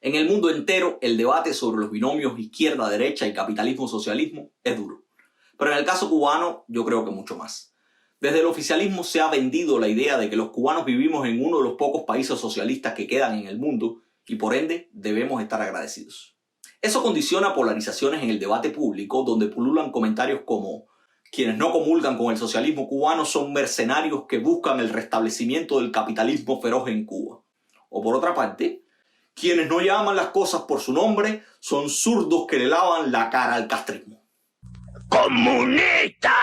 En el mundo entero, el debate sobre los binomios izquierda-derecha y capitalismo-socialismo es duro. Pero en el caso cubano, yo creo que mucho más. Desde el oficialismo se ha vendido la idea de que los cubanos vivimos en uno de los pocos países socialistas que quedan en el mundo y por ende debemos estar agradecidos. Eso condiciona polarizaciones en el debate público donde pululan comentarios como quienes no comulgan con el socialismo cubano son mercenarios que buscan el restablecimiento del capitalismo feroz en Cuba. O por otra parte, quienes no llaman las cosas por su nombre son zurdos que le lavan la cara al castrismo. ¡Comunista!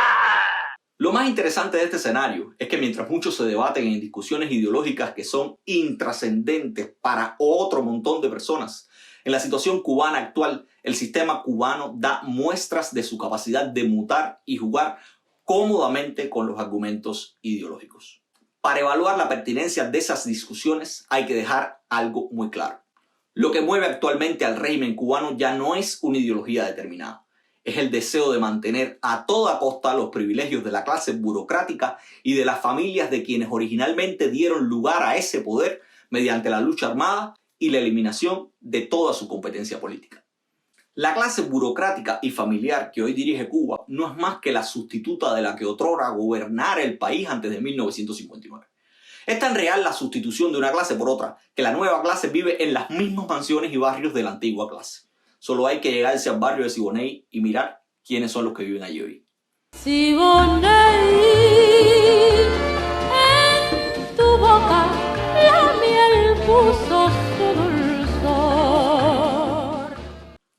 Lo más interesante de este escenario es que mientras muchos se debaten en discusiones ideológicas que son intrascendentes para otro montón de personas, en la situación cubana actual, el sistema cubano da muestras de su capacidad de mutar y jugar cómodamente con los argumentos ideológicos. Para evaluar la pertinencia de esas discusiones hay que dejar algo muy claro. Lo que mueve actualmente al régimen cubano ya no es una ideología determinada. Es el deseo de mantener a toda costa los privilegios de la clase burocrática y de las familias de quienes originalmente dieron lugar a ese poder mediante la lucha armada y la eliminación de toda su competencia política. La clase burocrática y familiar que hoy dirige Cuba no es más que la sustituta de la que otrora gobernara el país antes de 1959. Es tan real la sustitución de una clase por otra que la nueva clase vive en las mismas mansiones y barrios de la antigua clase. Solo hay que llegarse al barrio de Siboney y mirar quiénes son los que viven allí hoy. Siboney, en tu boca la miel puso su dulzor.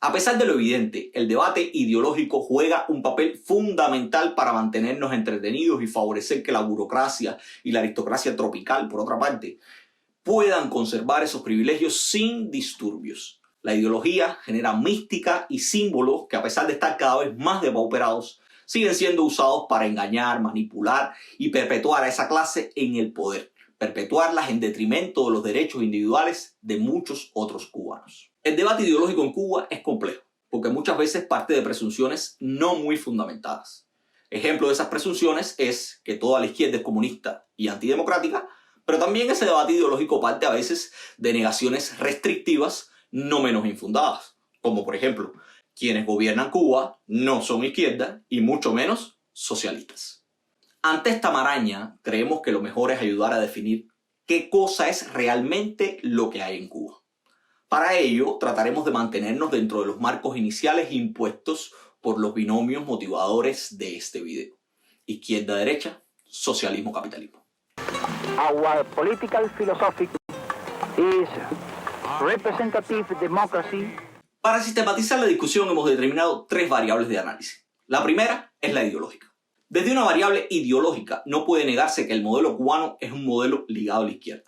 A pesar de lo evidente, el debate ideológico juega un papel fundamental para mantenernos entretenidos y favorecer que la burocracia y la aristocracia tropical, por otra parte, puedan conservar esos privilegios sin disturbios. La ideología genera mística y símbolos que, a pesar de estar cada vez más depauperados, siguen siendo usados para engañar, manipular y perpetuar a esa clase en el poder, perpetuarlas en detrimento de los derechos individuales de muchos otros cubanos. El debate ideológico en Cuba es complejo, porque muchas veces parte de presunciones no muy fundamentadas. Ejemplo de esas presunciones es que toda la izquierda es comunista y antidemocrática, pero también ese debate ideológico parte a veces de negaciones restrictivas no menos infundadas, como por ejemplo, quienes gobiernan Cuba no son izquierda y mucho menos socialistas. Ante esta maraña, creemos que lo mejor es ayudar a definir qué cosa es realmente lo que hay en Cuba. Para ello, trataremos de mantenernos dentro de los marcos iniciales impuestos por los binomios motivadores de este video: izquierda-derecha, socialismo-capitalismo. Our political philosophy is representative democracy. Para sistematizar la discusión hemos determinado tres variables de análisis. La primera es la ideológica. Desde una variable ideológica no puede negarse que el modelo cubano es un modelo ligado a la izquierda.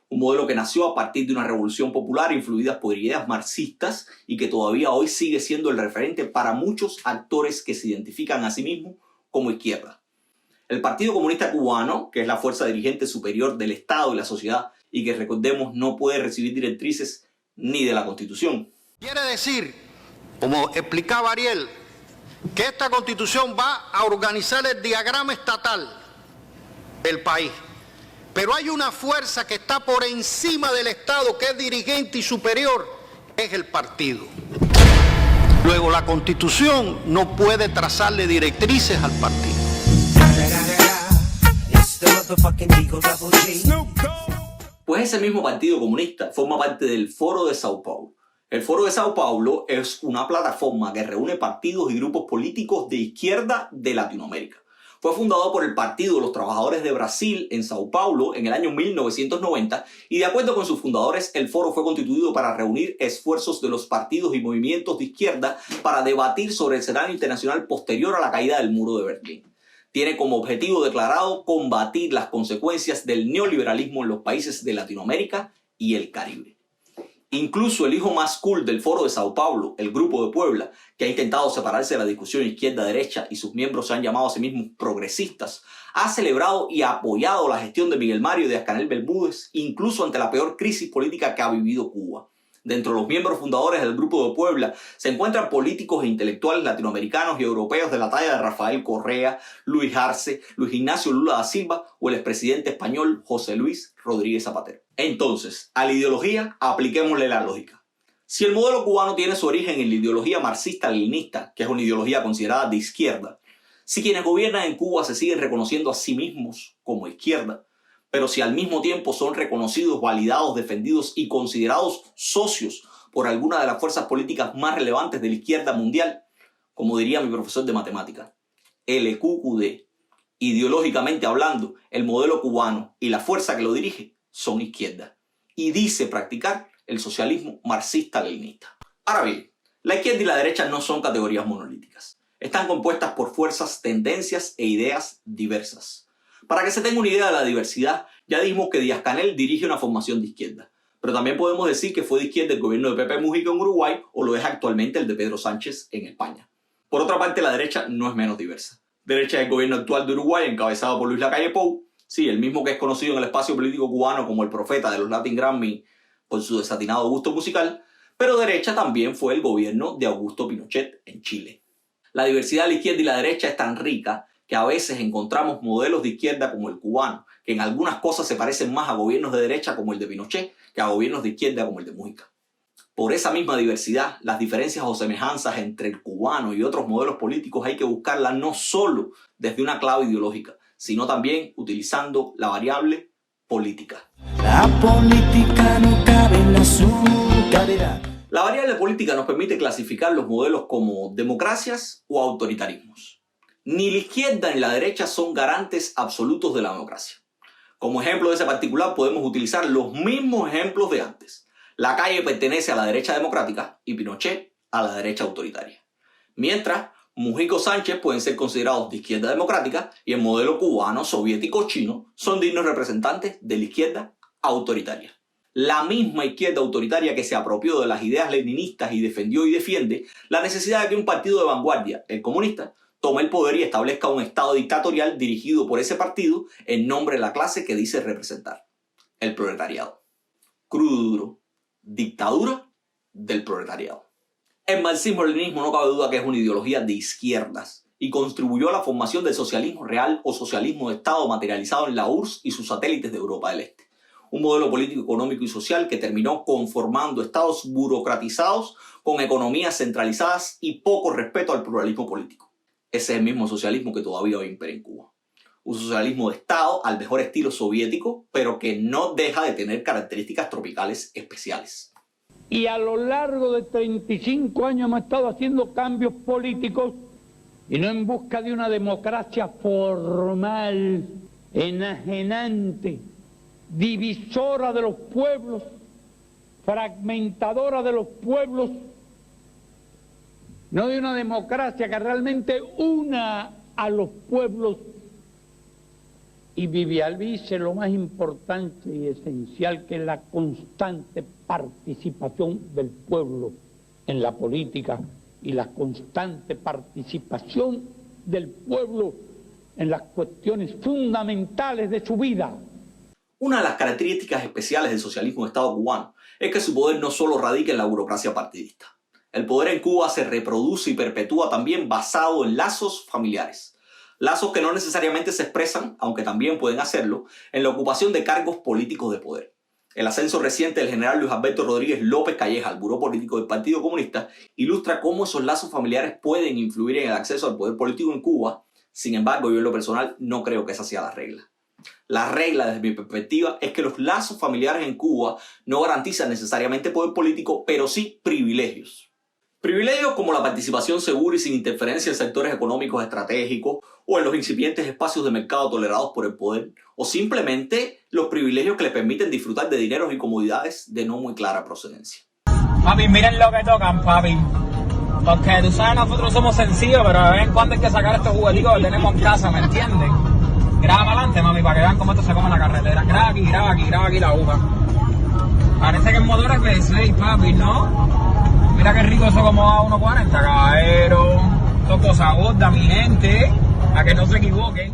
Un modelo que nació a partir de una revolución popular influida por ideas marxistas y que todavía hoy sigue siendo el referente para muchos actores que se identifican a sí mismos como izquierda. El Partido Comunista Cubano, que es la fuerza dirigente superior del Estado y la sociedad y que, recordemos, no puede recibir directrices ni de la Constitución. Quiere decir, como explicaba Ariel, que esta Constitución va a organizar el diagrama estatal del país. Pero hay una fuerza que está por encima del Estado, que es dirigente y superior, es el partido. Luego, la Constitución no puede trazarle directrices al partido. Pues ese mismo Partido Comunista forma parte del Foro de Sao Paulo. El Foro de Sao Paulo es una plataforma que reúne partidos y grupos políticos de izquierda de Latinoamérica. Fue fundado por el Partido de los Trabajadores de Brasil en Sao Paulo en el año 1990 y, de acuerdo con sus fundadores, el foro fue constituido para reunir esfuerzos de los partidos y movimientos de izquierda para debatir sobre el escenario internacional posterior a la caída del muro de Berlín. Tiene como objetivo declarado combatir las consecuencias del neoliberalismo en los países de Latinoamérica y el Caribe. Incluso el hijo más cool del Foro de Sao Paulo, el Grupo de Puebla, que ha intentado separarse de la discusión izquierda-derecha y sus miembros se han llamado a sí mismos progresistas, ha celebrado y apoyado la gestión de Miguel Mario y de Díaz-Canel Bermúdez, incluso ante la peor crisis política que ha vivido Cuba. Dentro de los miembros fundadores del Grupo de Puebla se encuentran políticos e intelectuales latinoamericanos y europeos de la talla de Rafael Correa, Luis Arce, Luis Ignacio Lula da Silva o el expresidente español José Luis Rodríguez Zapatero. Entonces, a la ideología apliquémosle la lógica. Si el modelo cubano tiene su origen en la ideología marxista-leninista, que es una ideología considerada de izquierda, si quienes gobiernan en Cuba se siguen reconociendo a sí mismos como izquierda, pero si al mismo tiempo son reconocidos, validados, defendidos y considerados socios por alguna de las fuerzas políticas más relevantes de la izquierda mundial, como diría mi profesor de matemática, LQQD, ideológicamente hablando, el modelo cubano y la fuerza que lo dirige son izquierda, y dice practicar el socialismo marxista-leninista. Ahora bien, la izquierda y la derecha no son categorías monolíticas. Están compuestas por fuerzas, tendencias e ideas diversas. Para que se tenga una idea de la diversidad, ya dijimos que Díaz-Canel dirige una formación de izquierda, pero también podemos decir que fue de izquierda el gobierno de Pepe Mujica en Uruguay o lo es actualmente el de Pedro Sánchez en España. Por otra parte, la derecha no es menos diversa. Derecha es el gobierno actual de Uruguay encabezado por Luis Lacalle Pou, sí, el mismo que es conocido en el espacio político cubano como el profeta de los Latin Grammy por su desatinado gusto musical, pero derecha también fue el gobierno de Augusto Pinochet en Chile. La diversidad de la izquierda y la derecha es tan rica que a veces encontramos modelos de izquierda como el cubano, que en algunas cosas se parecen más a gobiernos de derecha como el de Pinochet que a gobiernos de izquierda como el de Mujica. Por esa misma diversidad, las diferencias o semejanzas entre el cubano y otros modelos políticos hay que buscarlas no solo desde una clave ideológica, sino también utilizando la variable política. La política no cabe en la azucarera. La variable política nos permite clasificar los modelos como democracias o autoritarismos. Ni la izquierda ni la derecha son garantes absolutos de la democracia. Como ejemplo de ese particular podemos utilizar los mismos ejemplos de antes. Lacalle pertenece a la derecha democrática y Pinochet a la derecha autoritaria. Mientras, Mujica o Sánchez pueden ser considerados de izquierda democrática y el modelo cubano, soviético o chino son dignos representantes de la izquierda autoritaria. La misma izquierda autoritaria que se apropió de las ideas leninistas y defendió y defiende la necesidad de que un partido de vanguardia, el comunista, tome el poder y establezca un estado dictatorial dirigido por ese partido en nombre de la clase que dice representar, el proletariado. Crudo duro, dictadura del proletariado. El marxismo-leninismo no cabe duda que es una ideología de izquierdas y contribuyó a la formación del socialismo real o socialismo de Estado materializado en la URSS y sus satélites de Europa del Este. Un modelo político, económico y social que terminó conformando estados burocratizados con economías centralizadas y poco respeto al pluralismo político. Ese es el mismo socialismo que todavía hoy impera en Cuba. Un socialismo de Estado al mejor estilo soviético, pero que no deja de tener características tropicales especiales. Y a lo largo de 35 años hemos estado haciendo cambios políticos y no en busca de una democracia formal, enajenante, divisora de los pueblos, fragmentadora de los pueblos, no de una democracia que realmente una a los pueblos y vivialice lo más importante y esencial, que es la constante participación del pueblo en la política y la constante participación del pueblo en las cuestiones fundamentales de su vida. Una de las características especiales del socialismo de Estado cubano es que su poder no solo radica en la burocracia partidista. El poder en Cuba se reproduce y perpetúa también basado en lazos familiares. Lazos que no necesariamente se expresan, aunque también pueden hacerlo, en la ocupación de cargos políticos de poder. El ascenso reciente del general Luis Alberto Rodríguez López Calleja al buró político del Partido Comunista ilustra cómo esos lazos familiares pueden influir en el acceso al poder político en Cuba. Sin embargo, yo en lo personal no creo que esa sea la regla. La regla, desde mi perspectiva, es que los lazos familiares en Cuba no garantizan necesariamente poder político, pero sí privilegios. Privilegios como la participación segura y sin interferencia en sectores económicos estratégicos o en los incipientes espacios de mercado tolerados por el poder, o simplemente los privilegios que le permiten disfrutar de dineros y comodidades de no muy clara procedencia. Papi, miren lo que tocan, papi. Porque tú sabes, nosotros somos sencillos, pero de vez en cuando hay que sacar estos jugueticos que tenemos en casa, ¿me entiendes? Graba para adelante, mami, para que vean cómo esto se come en la carretera. Graba aquí la uva. Parece que el motor es V6, papi, ¿no? Mira qué rico eso como a 1.40, caballero. Esto cosa gorda, mi gente. A que no se equivoquen.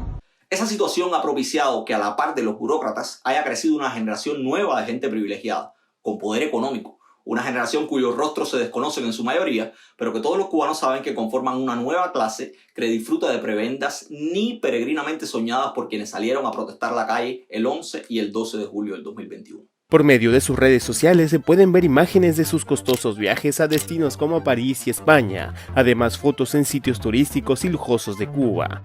Esa situación ha propiciado que a la par de los burócratas haya crecido una generación nueva de gente privilegiada, con poder económico. Una generación cuyos rostros se desconocen en su mayoría, pero que todos los cubanos saben que conforman una nueva clase que disfruta de prebendas ni peregrinamente soñadas por quienes salieron a protestar a la calle el 11 y el 12 de julio del 2021. Por medio de sus redes sociales se pueden ver imágenes de sus costosos viajes a destinos como París y España, además fotos en sitios turísticos y lujosos de Cuba.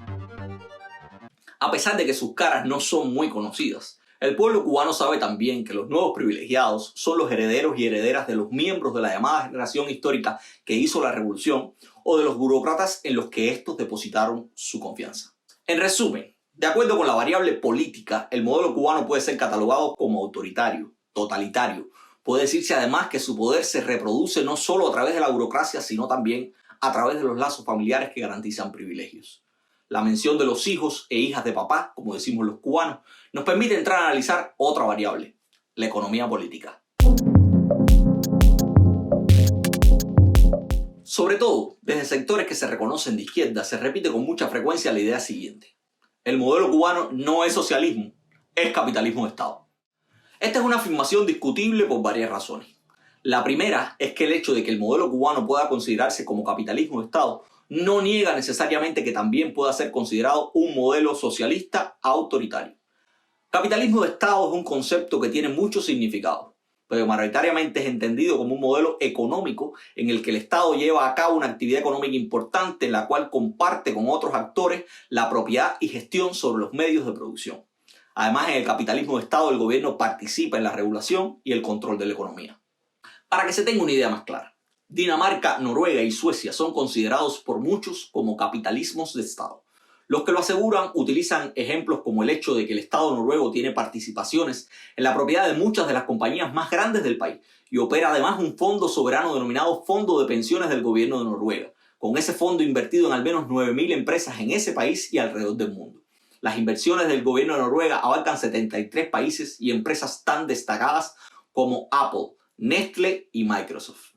A pesar de que sus caras no son muy conocidas, el pueblo cubano sabe también que los nuevos privilegiados son los herederos y herederas de los miembros de la llamada generación histórica que hizo la revolución o de los burócratas en los que estos depositaron su confianza. En resumen, de acuerdo con la variable política, el modelo cubano puede ser catalogado como autoritario, totalitario. Puede decirse además que su poder se reproduce no solo a través de la burocracia, sino también a través de los lazos familiares que garantizan privilegios. La mención de los hijos e hijas de papá, como decimos los cubanos, nos permite entrar a analizar otra variable, la economía política. Sobre todo, desde sectores que se reconocen de izquierda, se repite con mucha frecuencia la idea siguiente. El modelo cubano no es socialismo, es capitalismo de Estado. Esta es una afirmación discutible por varias razones. La primera es que el hecho de que el modelo cubano pueda considerarse como capitalismo de Estado no niega necesariamente que también pueda ser considerado un modelo socialista autoritario. Capitalismo de Estado es un concepto que tiene muchos significados, pero mayoritariamente es entendido como un modelo económico en el que el Estado lleva a cabo una actividad económica importante en la cual comparte con otros actores la propiedad y gestión sobre los medios de producción. Además, en el capitalismo de Estado el gobierno participa en la regulación y el control de la economía. Para que se tenga una idea más clara, Dinamarca, Noruega y Suecia son considerados por muchos como capitalismos de Estado. Los que lo aseguran utilizan ejemplos como el hecho de que el Estado noruego tiene participaciones en la propiedad de muchas de las compañías más grandes del país y opera además un fondo soberano denominado Fondo de Pensiones del Gobierno de Noruega, con ese fondo invertido en al menos 9.000 empresas en ese país y alrededor del mundo. Las inversiones del gobierno de Noruega abarcan 73 países y empresas tan destacadas como Apple, Nestlé y Microsoft.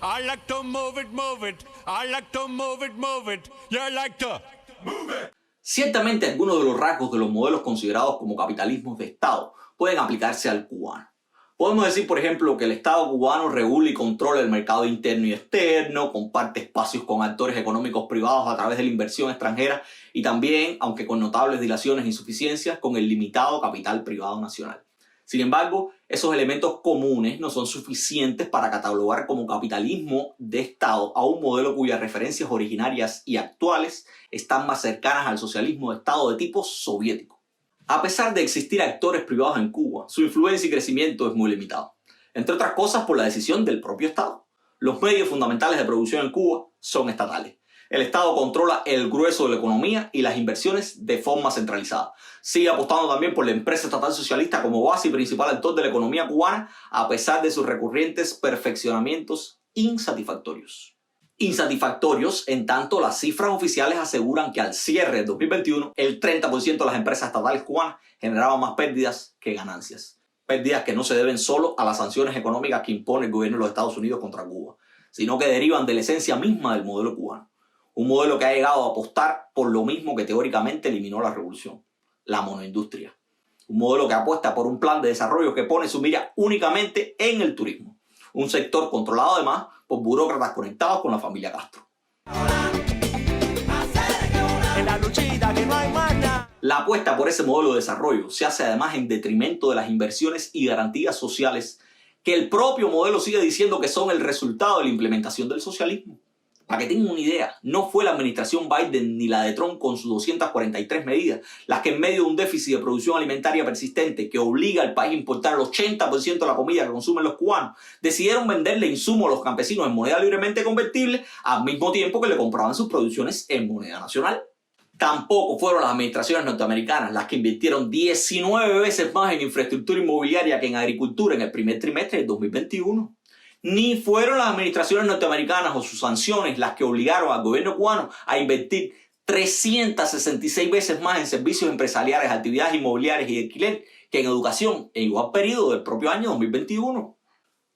I like to move it, move it. I like to move it, move it. You like to move it. Ciertamente algunos de los rasgos de los modelos considerados como capitalismos de Estado pueden aplicarse al cubano. Podemos decir, por ejemplo, que el Estado cubano regula y controla el mercado interno y externo, comparte espacios con actores económicos privados a través de la inversión extranjera y también, aunque con notables dilaciones e insuficiencias, con el limitado capital privado nacional. Sin embargo, esos elementos comunes no son suficientes para catalogar como capitalismo de Estado a un modelo cuyas referencias originarias y actuales están más cercanas al socialismo de Estado de tipo soviético. A pesar de existir actores privados en Cuba, su influencia y crecimiento es muy limitado. Entre otras cosas por la decisión del propio Estado. Los medios fundamentales de producción en Cuba son estatales. El Estado controla el grueso de la economía y las inversiones de forma centralizada. Sigue apostando también por la empresa estatal socialista como base y principal actor de la economía cubana, a pesar de sus recurrentes perfeccionamientos insatisfactorios. Insatisfactorios, en tanto las cifras oficiales aseguran que al cierre de 2021 el 30% de las empresas estatales cubanas generaban más pérdidas que ganancias. Pérdidas que no se deben solo a las sanciones económicas que impone el gobierno de los Estados Unidos contra Cuba, sino que derivan de la esencia misma del modelo cubano. Un modelo que ha llegado a apostar por lo mismo que teóricamente eliminó la revolución, la monoindustria. Un modelo que apuesta por un plan de desarrollo que pone su mira únicamente en el turismo. Un sector controlado además por burócratas conectados con la familia Castro. La apuesta por ese modelo de desarrollo se hace además en detrimento de las inversiones y garantías sociales que el propio modelo sigue diciendo que son el resultado de la implementación del socialismo. Para que tengan una idea, no fue la administración Biden ni la de Trump con sus 243 medidas las que en medio de un déficit de producción alimentaria persistente que obliga al país a importar el 80% de la comida que consumen los cubanos, decidieron venderle insumos a los campesinos en moneda libremente convertible al mismo tiempo que le compraban sus producciones en moneda nacional. Tampoco fueron las administraciones norteamericanas las que invirtieron 19 veces más en infraestructura inmobiliaria que en agricultura en el primer trimestre del 2021. Ni fueron las administraciones norteamericanas o sus sanciones las que obligaron al gobierno cubano a invertir 366 veces más en servicios empresariales, actividades inmobiliarias y de alquiler que en educación en igual periodo del propio año 2021.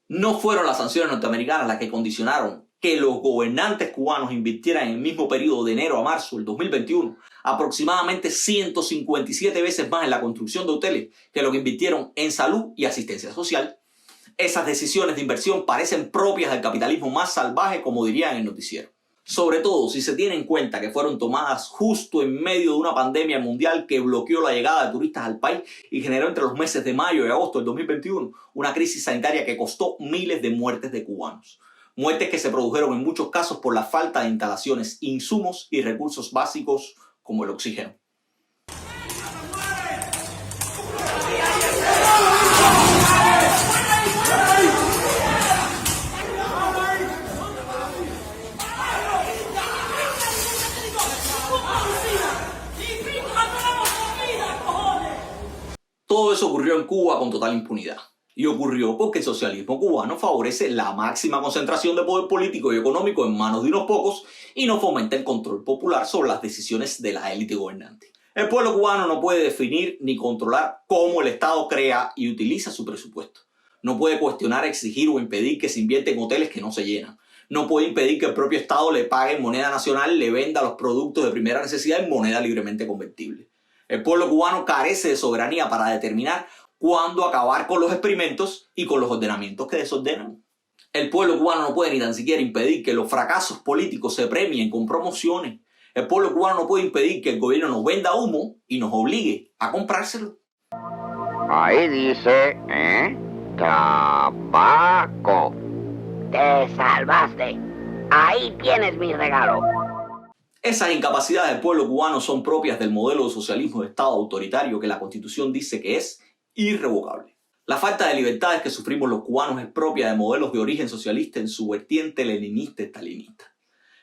No fueron las sanciones norteamericanas las que condicionaron que los gobernantes cubanos invirtieran en el mismo periodo de enero a marzo del 2021 aproximadamente 157 veces más en la construcción de hoteles que lo que invirtieron en salud y asistencia social. Esas decisiones de inversión parecen propias del capitalismo más salvaje, como dirían en el noticiero. Sobre todo si se tiene en cuenta que fueron tomadas justo en medio de una pandemia mundial que bloqueó la llegada de turistas al país y generó entre los meses de mayo y agosto del 2021 una crisis sanitaria que costó miles de muertes de cubanos. Muertes que se produjeron en muchos casos por la falta de instalaciones, insumos y recursos básicos como el oxígeno. Todo eso ocurrió en Cuba con total impunidad. Y ocurrió porque el socialismo cubano favorece la máxima concentración de poder político y económico en manos de unos pocos y no fomenta el control popular sobre las decisiones de la élite gobernante. El pueblo cubano no puede definir ni controlar cómo el Estado crea y utiliza su presupuesto. No puede cuestionar, exigir o impedir que se invierta en hoteles que no se llenan. No puede impedir que el propio Estado le pague en moneda nacional, le venda los productos de primera necesidad en moneda libremente convertible. El pueblo cubano carece de soberanía para determinar cuándo acabar con los experimentos y con los ordenamientos que desordenan. El pueblo cubano no puede ni tan siquiera impedir que los fracasos políticos se premien con promociones. El pueblo cubano no puede impedir que el gobierno nos venda humo y nos obligue a comprárselo. Ahí dice, tabaco. Te salvaste. Ahí tienes mi regalo. Esas incapacidades del pueblo cubano son propias del modelo de socialismo de Estado autoritario que la Constitución dice que es irrevocable. La falta de libertades que sufrimos los cubanos es propia de modelos de origen socialista en su vertiente leninista-estalinista.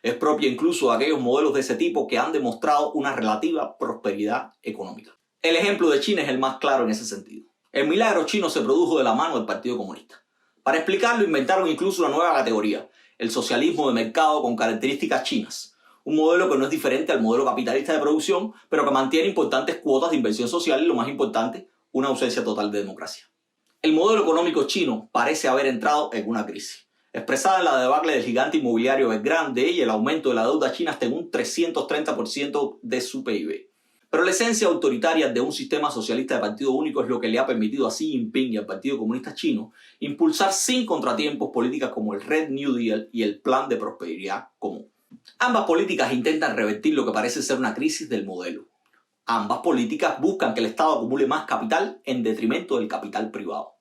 Es propia incluso de aquellos modelos de ese tipo que han demostrado una relativa prosperidad económica. El ejemplo de China es el más claro en ese sentido. El milagro chino se produjo de la mano del Partido Comunista. Para explicarlo inventaron incluso una nueva categoría, el socialismo de mercado con características chinas. Un modelo que no es diferente al modelo capitalista de producción, pero que mantiene importantes cuotas de inversión social y, lo más importante, una ausencia total de democracia. El modelo económico chino parece haber entrado en una crisis, expresada en la debacle del gigante inmobiliario Evergrande y el aumento de la deuda china hasta en un 330% de su PIB. Pero la esencia autoritaria de un sistema socialista de partido único es lo que le ha permitido a Xi Jinping y al Partido Comunista Chino impulsar sin contratiempos políticas como el Red New Deal y el Plan de Prosperidad Común. Ambas políticas intentan revertir lo que parece ser una crisis del modelo. Ambas políticas buscan que el Estado acumule más capital en detrimento del capital privado.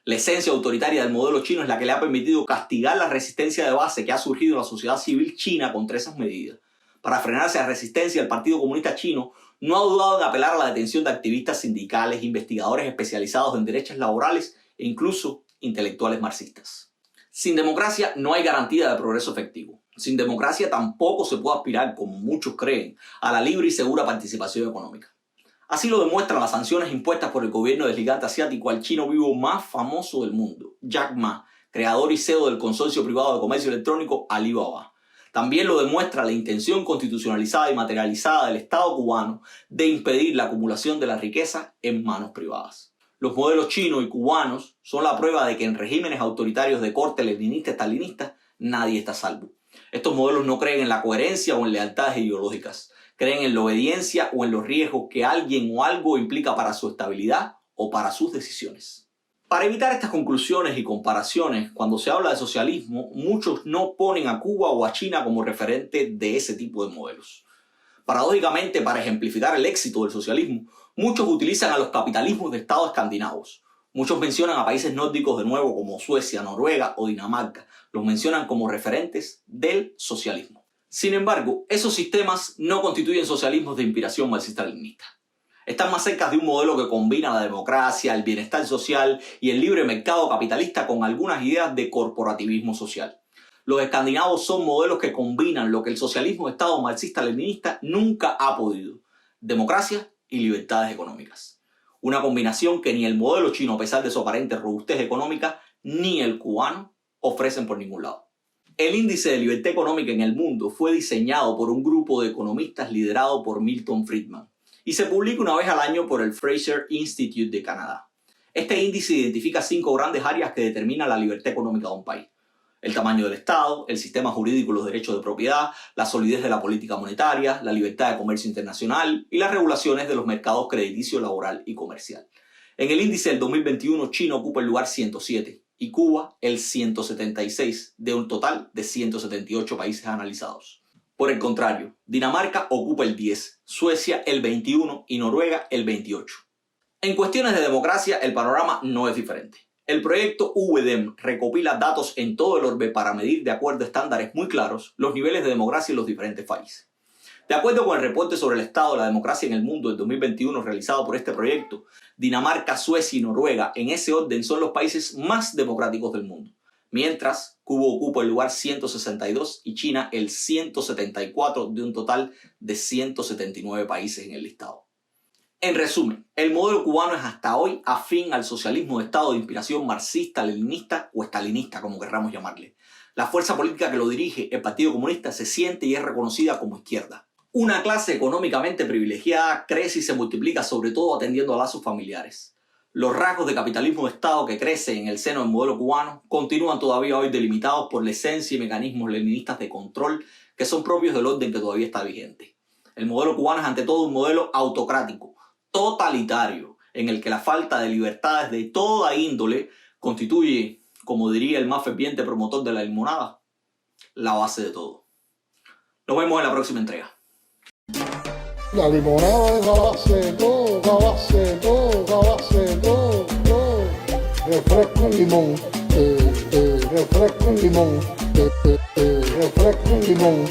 La esencia autoritaria del modelo chino es la que le ha permitido castigar la resistencia de base que ha surgido en la sociedad civil china contra esas medidas. Para frenarse la resistencia, el Partido Comunista Chino no ha dudado en apelar a la detención de activistas sindicales, investigadores especializados en derechos laborales e incluso intelectuales marxistas. Sin democracia no hay garantía de progreso efectivo. Sin democracia tampoco se puede aspirar, como muchos creen, a la libre y segura participación económica. Así lo demuestran las sanciones impuestas por el gobierno del gigante asiático al chino vivo más famoso del mundo, Jack Ma, creador y CEO del consorcio privado de comercio electrónico Alibaba. También lo demuestra la intención constitucionalizada y materializada del Estado cubano de impedir la acumulación de la riqueza en manos privadas. Los modelos chinos y cubanos son la prueba de que en regímenes autoritarios de corte leninista-estalinista nadie está a salvo. Estos modelos no creen en la coherencia o en lealtades ideológicas. Creen en la obediencia o en los riesgos que alguien o algo implica para su estabilidad o para sus decisiones. Para evitar estas conclusiones y comparaciones, cuando se habla de socialismo, muchos no ponen a Cuba o a China como referente de ese tipo de modelos. Paradójicamente, para ejemplificar el éxito del socialismo, muchos utilizan a los capitalismos de estados escandinavos. Muchos mencionan a países nórdicos de nuevo como Suecia, Noruega o Dinamarca. Los mencionan como referentes del socialismo. Sin embargo, esos sistemas no constituyen socialismos de inspiración marxista-leninista. Están más cerca de un modelo que combina la democracia, el bienestar social y el libre mercado capitalista con algunas ideas de corporativismo social. Los escandinavos son modelos que combinan lo que el socialismo de Estado marxista-leninista nunca ha podido: democracia y libertades económicas. Una combinación que ni el modelo chino, a pesar de su aparente robustez económica, ni el cubano ofrecen por ningún lado. El índice de libertad económica en el mundo fue diseñado por un grupo de economistas liderado por Milton Friedman y se publica una vez al año por el Fraser Institute de Canadá. Este índice identifica 5 grandes áreas que determinan la libertad económica de un país: el tamaño del Estado, el sistema jurídico y los derechos de propiedad, la solidez de la política monetaria, la libertad de comercio internacional y las regulaciones de los mercados crediticio, laboral y comercial. En el índice del 2021, China ocupa el lugar 107 y Cuba el 176 de un total de 178 países analizados. Por el contrario, Dinamarca ocupa el 10, Suecia el 21 y Noruega el 28. En cuestiones de democracia, el panorama no es diferente. El proyecto VDEM recopila datos en todo el orbe para medir de acuerdo a estándares muy claros los niveles de democracia en los diferentes países. De acuerdo con el reporte sobre el estado de la democracia en el mundo del 2021 realizado por este proyecto, Dinamarca, Suecia y Noruega en ese orden son los países más democráticos del mundo, mientras Cuba ocupa el lugar 162 y China el 174 de un total de 179 países en el listado. En resumen, el modelo cubano es hasta hoy afín al socialismo de Estado de inspiración marxista, leninista o estalinista, como querramos llamarle. La fuerza política que lo dirige, el Partido Comunista, se siente y es reconocida como izquierda. Una clase económicamente privilegiada crece y se multiplica sobre todo atendiendo a lazos familiares. Los rasgos de capitalismo de Estado que crece en el seno del modelo cubano continúan todavía hoy delimitados por la esencia y mecanismos leninistas de control que son propios del orden que todavía está vigente. El modelo cubano es ante todo un modelo autocrático, totalitario, en el que la falta de libertades de toda índole constituye, como diría el más ferviente promotor de la limonada, la base de todo. Nos vemos en la próxima entrega. La limonada es la base de todo, la base de todo, la base de todo, todo. Refresco en limón, refresco en limón, refresco en limón,